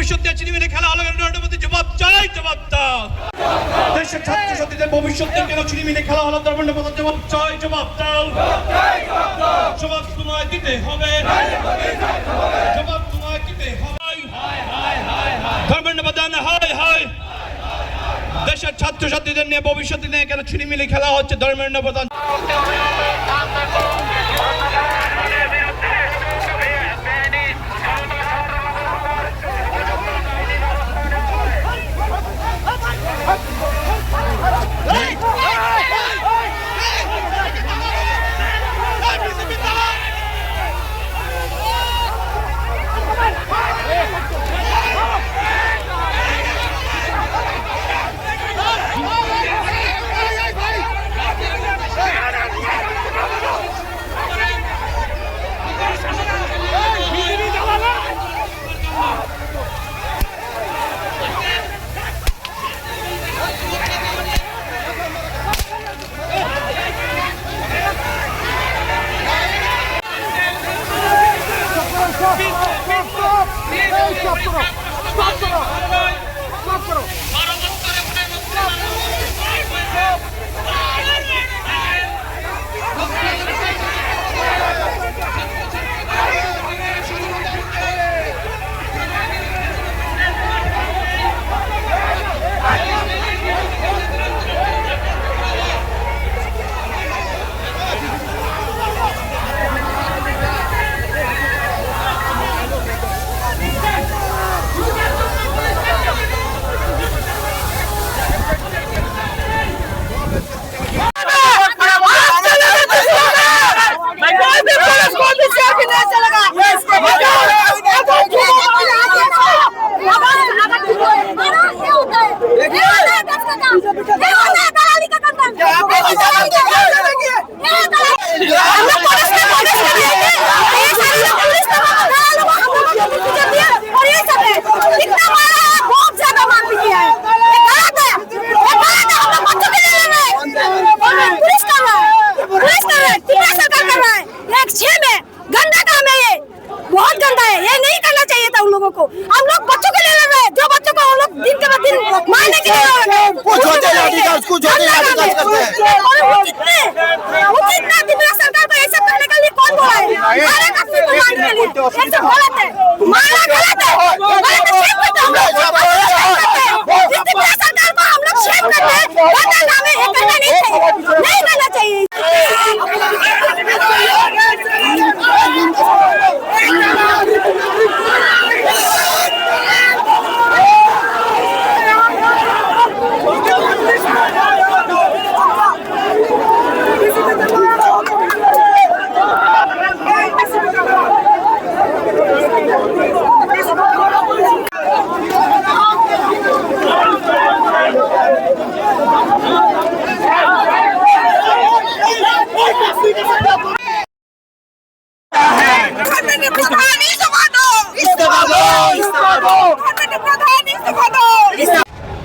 ভবিষ্যৎ নিয়ে চিনিমিনি খেলা হলো নরেন্দ্র মোদী জবাব চাই, জবাব দাও। দেশের ছাত্রছাত্রীদের ভবিষ্যৎ নিয়ে কেন চিনিমিনি খেলা হলো নরেন্দ্র মোদী জবাব চাই, জবাব দাও। জবাব তোমায় দিতে হবে, জবাব তোমায় দিতে হবে। ধর্মেন্দ্র প্রধান হায় হায়, দেশের ছাত্রছাত্রীদের নিয়ে ভবিষ্যৎ নিয়ে কেন চিনিমিনি খেলা হচ্ছে ধর্মেন্দ্র প্রধান।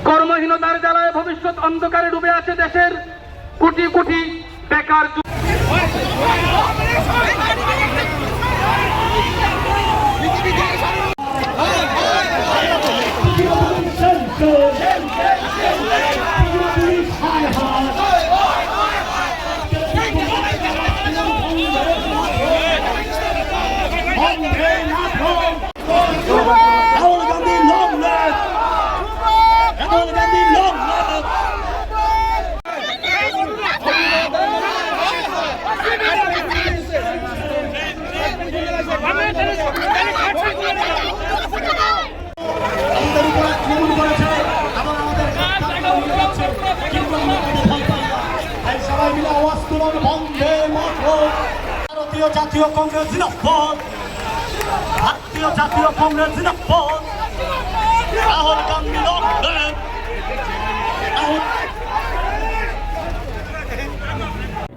কর্মহীনতার জ্বালায় ভবিষ্যৎ অন্ধকারে ডুবে আছে দেশের কোটি কোটি বেকার। ভারতীয় জাতীয় কংগ্রেস জিন্দাবাদ, ভারতীয় জাতীয় কংগ্রেস জিন্দাবাদ, রাহুল গান্ধী জিন্দাবাদ।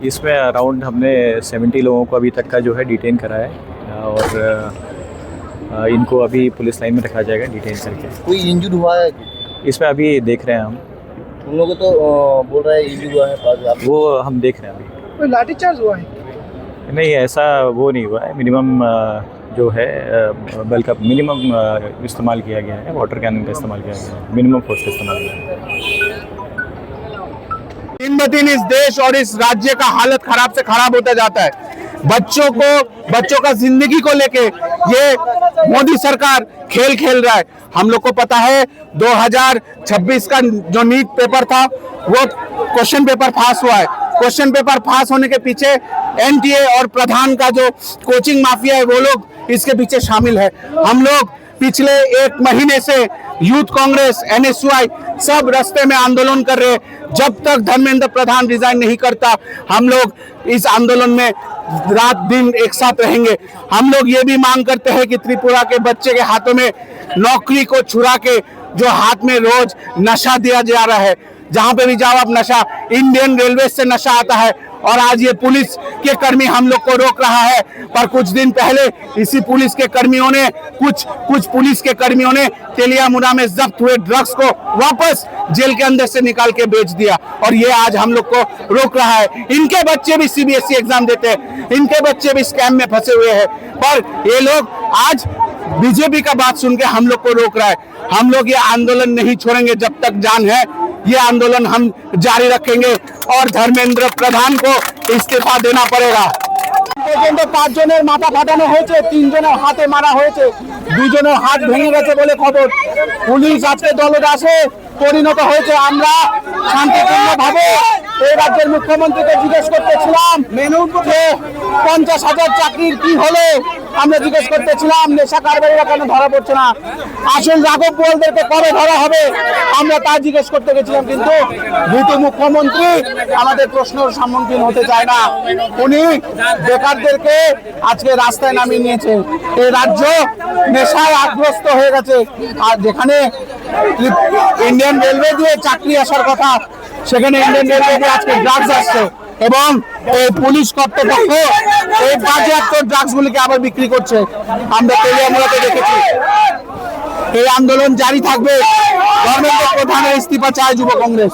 इसमें अराउंड हमने 70 लोगों को अभी तक का जो है डिटेन करा है और इनको अभी पुलिस लाइन में रखा जाएगा डिटेन करके। कोई इंजर्ड हुआ है? इसमें अभी देख रहे हैं हम, उन लोगों तो बोल रहा है इंजर्ड हुआ है, वो हम देख रहे हैं अभी। कोई लाठीचार्ज हुआ है? नहीं, ऐसा वो नहीं हुआ है। मिनिमम जो है बल का मिनिमम इस्तेमाल किया गया है, वाटर कैनन का इस्तेमाल किया गया है, मिनिमम फोर्स का इस्तेमाल किया गया है। दिन ब दिन इस देश और इस राज्य का हालत खराब से खराब होता जाता है। बच्चों का जिंदगी को लेके ये मोदी सरकार खेल खेल रहा है। हम लोग को पता है 2026 का जो नीट पेपर था वो क्वेश्चन पेपर पास हुआ है। क्वेश्चन पेपर पास होने के पीछे एनटीए और प्रधान का जो कोचिंग माफिया है वो लोग इसके पीछे शामिल है। हम लोग पिछले 1 महीने से यूथ कांग्रेस, एनएसयूआई सब रास्ते में आंदोलन कर रहे हैं। जब तक धर्मेंद्र प्रधान रिजाइन नहीं करता हम लोग इस आंदोलन में रात दिन एक साथ रहेंगे। हम लोग ये भी मांग करते हैं कि त्रिपुरा के बच्चे के हाथों में नौकरी को छुड़ा के जो हाथ में रोज नशा दिया जा रहा है, जहां पे भी जाओ आप नशा, इंडियन रेलवे से नशा आता है और आज ये पुलिस के कर्मी हम लोग को रोक रहा है। पर कुछ दिन पहले इसी पुलिस के कर्मियों ने कुछ पुलिस के कर्मियों ने तेलियामुड़ा में जब्त हुए ड्रग्स को वापस जेल के अंदर से निकाल के बेच दिया और ये आज हम लोग को रोक रहा है। इनके बच्चे भी सीबीएसई एग्जाम देते हैं, इनके बच्चे भी स्कैम में फंसे हुए हैं, पर ये लोग आज बीजेपी का बात सुन के हम लोग को रोक रहा है। हम लोग ये आंदोलन नहीं छोड़ेंगे जब तक जान है। ये आंदोलन हम जारी रखेंगे और धर्मेंद्र प्रधान को इस्तीफा देना पड़ेगा। পর্যন্ত 5 জনের মাথা ফাটানো হয়েছে, 3 জনের হাতে মারা হয়েছে, 2 জনের হাত ভেঙে গেছে বলে খবর। পুলিশ আজকে দলদাসে পরিণত হয়েছে। আমরা শান্তিপূর্ণভাবে এই রাজ্যের মুখ্যমন্ত্রীকে জিজ্ঞেস করতেছিলাম যে 50,000 চাকরির কি হলো, আমরা জিজ্ঞেস করতেছিলাম নেশা কারবারিরা কেন ধরা পড়ছে না, আসল রাঘব বোয়ালদেরকে কবে ধরা হবে আমরা তা জিজ্ঞেস করতে গেছিলাম। কিন্তু ভীতু মুখ্যমন্ত্রী আমাদের প্রশ্নের সম্মুখীন হতে চায় না। উনি বেকারদেরকে আজকে রাস্তায় নামিয়ে নিয়েছে। এই রাজ্য নেশায় আগ্রস্ত হয়ে গেছে। আর যেখানে ইন্ডিয়ান রেলওয়ে দিয়ে চাকরি আসার কথা সেখানে ইন্ডিয়ান রেলওয়ে দিয়ে আজকে ড্রাগস আসছে এবং এই পুলিশ কর্তৃপক্ষ এই বাজেয়াপ্ত ড্রাগসগুলিকে আবার বিক্রি করছে। আমরা তেলিয়ামুড়াতে দেখেছি। এই আন্দোলন জারি থাকবে। ধর্মেন্দ্র প্রধানের ইস্তিফা চায় যুব কংগ্রেস।